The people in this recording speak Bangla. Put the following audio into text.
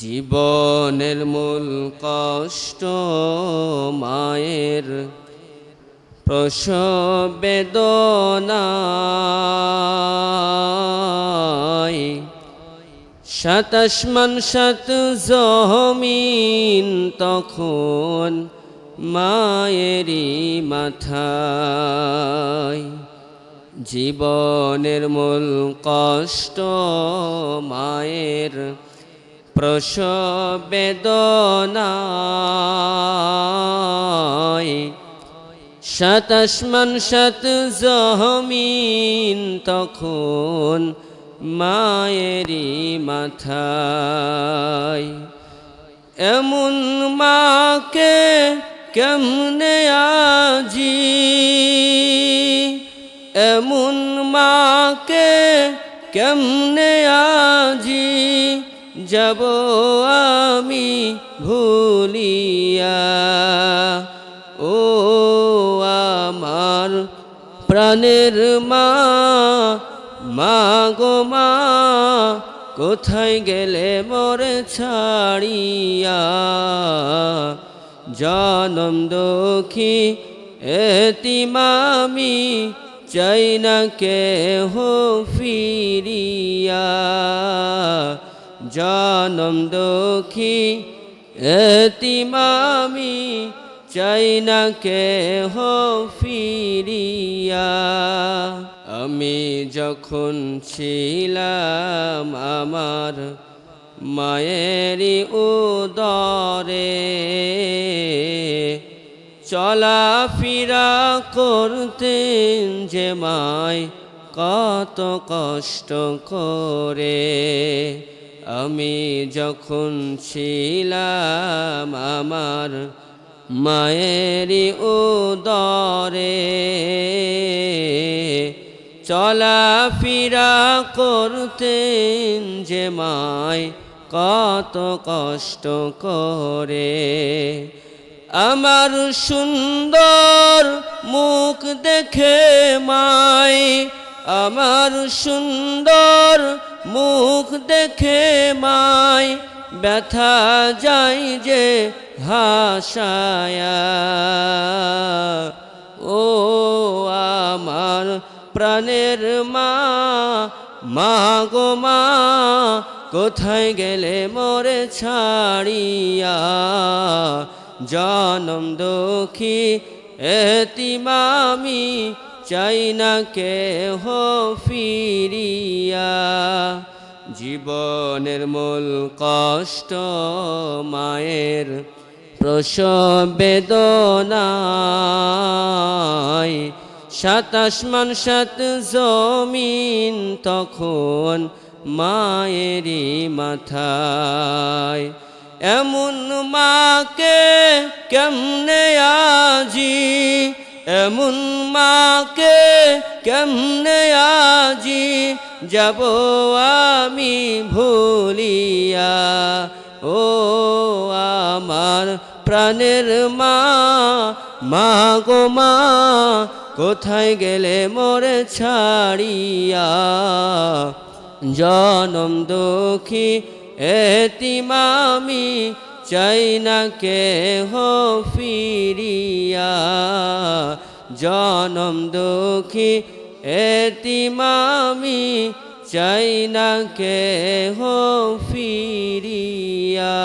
জীবনের মূল কষ্ট মায়ের প্রসব বেদনায়। ২৭ মান ৭ জমিন তখন মায়েরই মাথায়। জীবনের মূল কষ্ট মায়ের প্রসব বেদনায়। ২৭ মান ৭ জমিন তখন মায়েরই মাথায়। এমন মাকে কেমনে আজি, এমন মাকে কেমনে আজি যাব আমি ভুলিয়া। ও আমার প্রাণের মা, মা গো মা, কোথায় গেলে মোরে ছাড়িয়া। জনম দুঃখী এতিম আমি, চাই না কেহ ফিরিয়া। জনম দুঃখী এতিম আমি, চাই না কেহ ফিরিয়া। আমি যখন ছিলাম আমার মায়েরই উদরে, চলাফেরা করতেন যে মায় কত কষ্ট করে। আমি যখন ছিলাম আমার মায়েরই উদরে, চলাফেরা করতেন যে মায় কত কষ্ট করে। আমার সুন্দর মুখ দেখে মায়, আমার সুন্দর মুখ দেখে মায় ব্যথা যায় যে হাসায়া। ও আমার প্রাণের মা, মা গো মা, কোথায় গেলে মোরে ছাড়িয়া। জনম দুঃখী এতিম আমি, চাই না কেহ ফিরিয়া। জীবনের মূল কষ্ট মায়ের প্রসব বেদনায়। ২৭ মান ৭ জমিন তখন মায়েরই মাথায়। এমন মাকে কেমনে আজি, এমন মাকে কেমনে আজি যাব আমি ভুলিয়া। ও আমার প্রাণের মা, মা গো মা, কোথায় গেলে মোরে ছাড়িয়া। জনম দুঃখী এতিম আমি, চাই না কেহ ফিরিয়া। জনম দুঃখী এতিম আমি, চাই না কেহ ফিরিয়া।